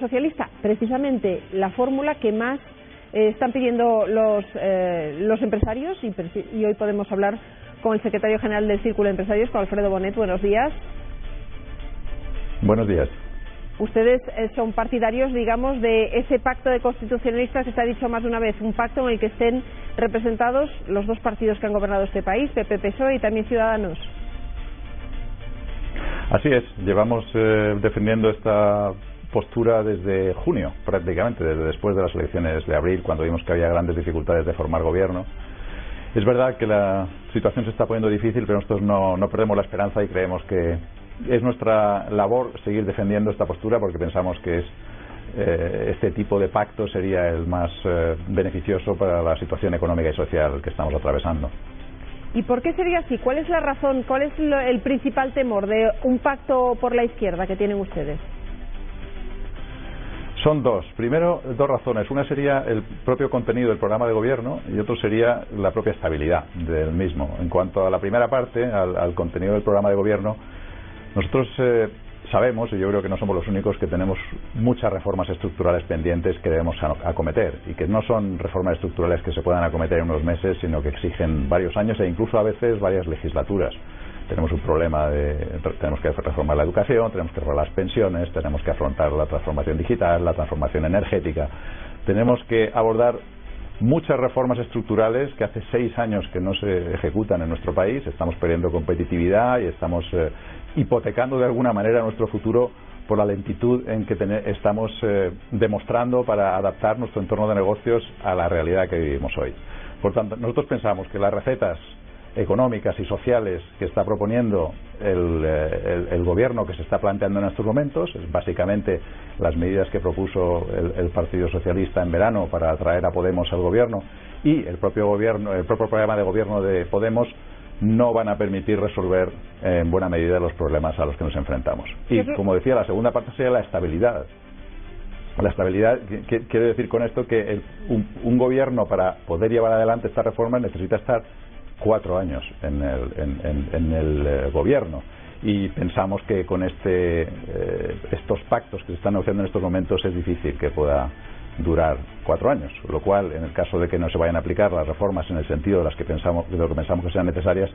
Socialista, precisamente la fórmula que más están pidiendo los empresarios, y hoy podemos hablar con el secretario general del Círculo de Empresarios, con Alfredo Bonet. Buenos días. Buenos días. Ustedes son partidarios, digamos, de ese pacto de constitucionalistas que se ha dicho más de una vez, un pacto en el que estén representados los dos partidos que han gobernado este país, PP, PSOE y también Ciudadanos. Así es, llevamos defendiendo esta postura desde junio, prácticamente, desde después de las elecciones de abril, cuando vimos que había grandes dificultades de formar gobierno. Es verdad que la situación se está poniendo difícil, pero nosotros no perdemos la esperanza y creemos que es nuestra labor seguir defendiendo esta postura, porque pensamos que este tipo de pacto sería el más beneficioso para la situación económica y social que estamos atravesando. ¿Y por qué sería así? ¿Cuál es la razón, cuál es el principal temor de un pacto por la izquierda que tienen ustedes? Son dos. Primero, dos razones. Una sería el propio contenido del programa de gobierno y otro sería la propia estabilidad del mismo. En cuanto a la primera parte, al contenido del programa de gobierno, nosotros sabemos, y yo creo que no somos los únicos, que tenemos muchas reformas estructurales pendientes que debemos acometer, y que no son reformas estructurales que se puedan acometer en unos meses, sino que exigen varios años e incluso a veces varias legislaturas. Tenemos un problema tenemos que reformar la educación, tenemos que reformar las pensiones, tenemos que afrontar la transformación digital, la transformación energética. Tenemos que abordar muchas reformas estructurales que hace 6 años que no se ejecutan en nuestro país. Estamos perdiendo competitividad y estamos hipotecando de alguna manera nuestro futuro por la lentitud en que estamos demostrando para adaptar nuestro entorno de negocios a la realidad que vivimos hoy. Por tanto, nosotros pensamos que las recetas económicas y sociales que está proponiendo el gobierno, que se está planteando en estos momentos, es básicamente las medidas que propuso el Partido Socialista en verano para atraer a Podemos al gobierno, y el propio programa de gobierno de Podemos, no van a permitir resolver en buena medida los problemas a los que nos enfrentamos. Y como decía, la segunda parte sería la estabilidad. La estabilidad, quiere decir con esto que un gobierno, para poder llevar adelante esta reforma, necesita estar 4 años en el gobierno, y pensamos que con estos pactos que se están negociando en estos momentos es difícil que pueda durar 4 años, lo cual, en el caso de que no se vayan a aplicar las reformas en el sentido de lo que pensamos que sean necesarias,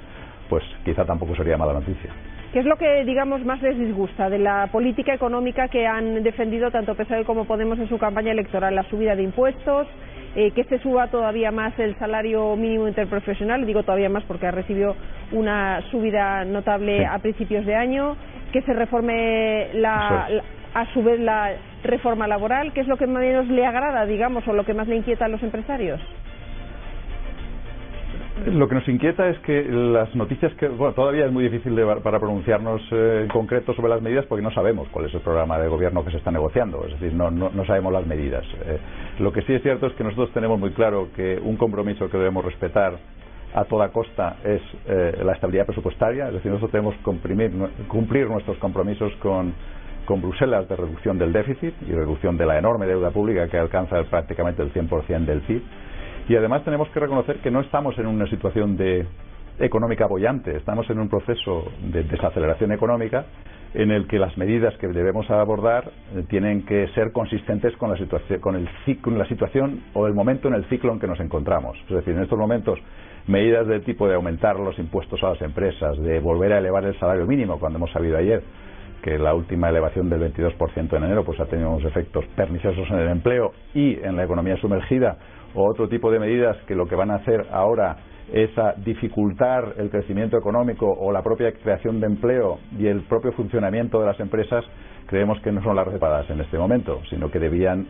pues quizá tampoco sería mala noticia. ¿Qué es lo que, digamos, más les disgusta de la política económica que han defendido tanto PSOE como Podemos en su campaña electoral? ¿La subida de impuestos? ¿Que se suba todavía más el salario mínimo interprofesional? Digo todavía más porque ha recibido una subida notable a principios de año. ¿Que se reforme a su vez la reforma laboral? ¿Qué es lo que menos le agrada, digamos, o lo que más le inquieta a los empresarios? Lo que nos inquieta es que las noticias todavía es muy difícil para pronunciarnos en concreto sobre las medidas, porque no sabemos cuál es el programa de gobierno que se está negociando, es decir, no sabemos las medidas. Lo que sí es cierto es que nosotros tenemos muy claro que un compromiso que debemos respetar a toda costa es la estabilidad presupuestaria, es decir, nosotros tenemos que cumplir nuestros compromisos con Bruselas de reducción del déficit y reducción de la enorme deuda pública que alcanza prácticamente el 100% del PIB. Y además tenemos que reconocer que no estamos en una situación económica boyante, estamos en un proceso de desaceleración económica en el que las medidas que debemos abordar tienen que ser consistentes con la situación o el momento en el ciclo en que nos encontramos. Es decir, en estos momentos, medidas del tipo de aumentar los impuestos a las empresas, de volver a elevar el salario mínimo, cuando hemos sabido ayer que la última elevación del 22% en enero pues ha tenido unos efectos perniciosos en el empleo y en la economía sumergida, o otro tipo de medidas que lo que van a hacer ahora es dificultar el crecimiento económico o la propia creación de empleo y el propio funcionamiento de las empresas, creemos que no son las recepadas en este momento, sino que debían,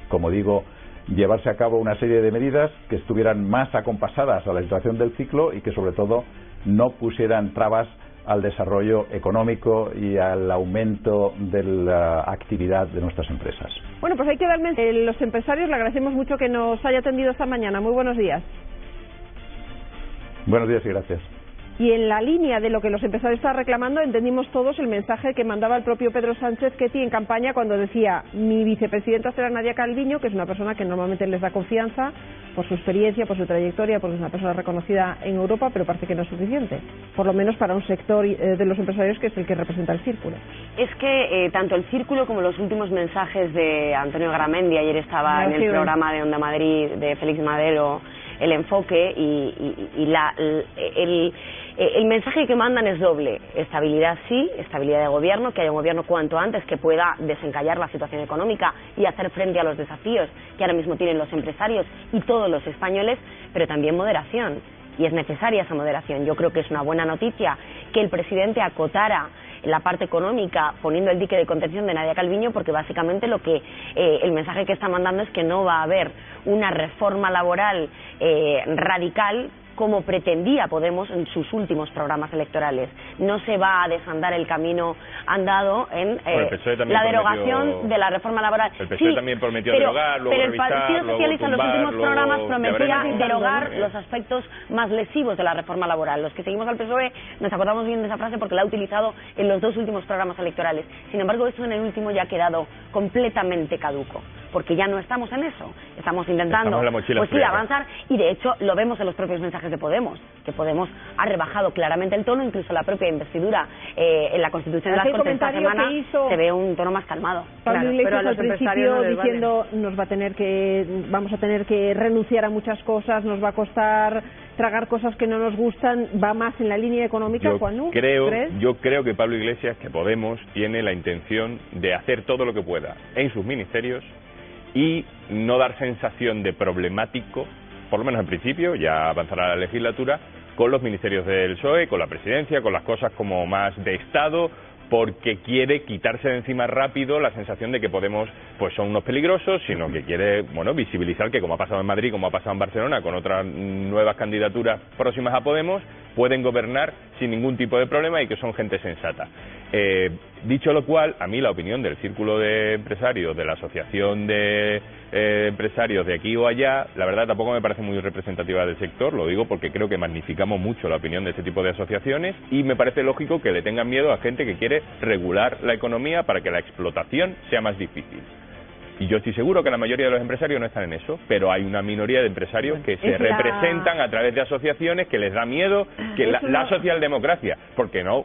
como digo, llevarse a cabo una serie de medidas que estuvieran más acompasadas a la situación del ciclo y que sobre todo no pusieran trabas al desarrollo económico y al aumento de la actividad de nuestras empresas. Bueno, pues hay que darme los empresarios, le agradecemos mucho que nos haya atendido esta mañana. Muy buenos días. Buenos días y gracias. Y en la línea de lo que los empresarios estaban reclamando, entendimos todos el mensaje que mandaba el propio Pedro Sánchez Ketty en campaña cuando decía: mi vicepresidenta será Nadia Calviño, que es una persona que normalmente les da confianza por su experiencia, por su trayectoria, porque es una persona reconocida en Europa, pero parece que no es suficiente, por lo menos para un sector de los empresarios que es el que representa el Círculo. Es que tanto el Círculo como los últimos mensajes de Antonio Garamendi, ayer estaba en el programa de Onda Madrid de Félix Madero, El Enfoque, el mensaje que mandan es doble: estabilidad sí, estabilidad de gobierno, que haya un gobierno cuanto antes que pueda desencallar la situación económica y hacer frente a los desafíos que ahora mismo tienen los empresarios y todos los españoles, pero también moderación, y es necesaria esa moderación. Yo creo que es una buena noticia que el presidente acotara la parte económica poniendo el dique de contención de Nadia Calviño, porque básicamente el mensaje que está mandando es que no va a haber una reforma laboral radical como pretendía Podemos en sus últimos programas electorales. No se va a desandar el camino andado en la derogación de la reforma laboral. El PSOE también prometió derogar, luego pero revisar, el Partido Socialista en los últimos programas prometía derogar los aspectos más lesivos de la reforma laboral. Los que seguimos al PSOE nos acordamos bien de esa frase porque la ha utilizado en los dos últimos programas electorales. Sin embargo, eso en el último ya ha quedado completamente caduco, porque ya no estamos en eso. Estamos intentando avanzar, y de hecho lo vemos en los propios mensajes de Podemos, que Podemos ha rebajado claramente el tono, incluso la propia investidura en la Constitución de las Cortes esta semana se ve un tono más calmado. Pablo Iglesias al principio diciendo vamos a tener que renunciar a muchas cosas, nos va a costar tragar cosas que no nos gustan. ¿Va más en la línea económica, Juanlu? Yo creo que Pablo Iglesias, que Podemos, tiene la intención de hacer todo lo que pueda en sus ministerios y no dar sensación de problemático, por lo menos en principio, ya avanzará la legislatura, con los ministerios del PSOE, con la presidencia, con las cosas como más de Estado, porque quiere quitarse de encima rápido la sensación de que Podemos pues son unos peligrosos, sino que quiere visibilizar que, como ha pasado en Madrid, como ha pasado en Barcelona, con otras nuevas candidaturas próximas a Podemos, pueden gobernar sin ningún tipo de problema y que son gente sensata. Dicho lo cual, a mí la opinión del Círculo de Empresarios, de la Asociación de Empresarios de aquí o allá, la verdad tampoco me parece muy representativa del sector. Lo digo porque creo que magnificamos mucho la opinión de este tipo de asociaciones, y me parece lógico que le tengan miedo a gente que quiere regular la economía para que la explotación sea más difícil. Y yo estoy seguro que la mayoría de los empresarios no están en eso, pero hay una minoría de empresarios que se representan a través de asociaciones que les da miedo que la socialdemocracia, porque no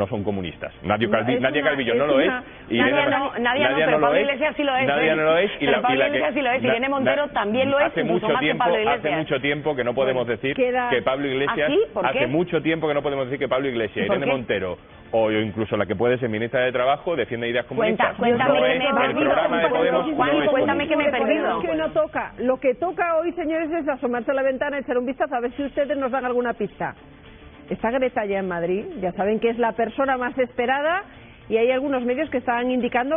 son comunistas. Nadia Calviño no lo es, y Nadia no, Pablo Iglesias sí lo es. Nadia no lo es, y Pablo Iglesias sí lo es, Irene Montero también lo es, hace mucho tiempo que no podemos decir que Pablo Iglesias, hace mucho tiempo que no podemos decir que Pablo Iglesias, Irene Montero o incluso la que puede ser ministra de Trabajo defiende ideas comunistas. Cuéntame que me he perdido. Lo que toca hoy, señores, es asomarse a la ventana, echar un vistazo a ver si ustedes nos dan alguna pista. Está Greta ya en Madrid, ya saben que es la persona más esperada, y hay algunos medios que están indicando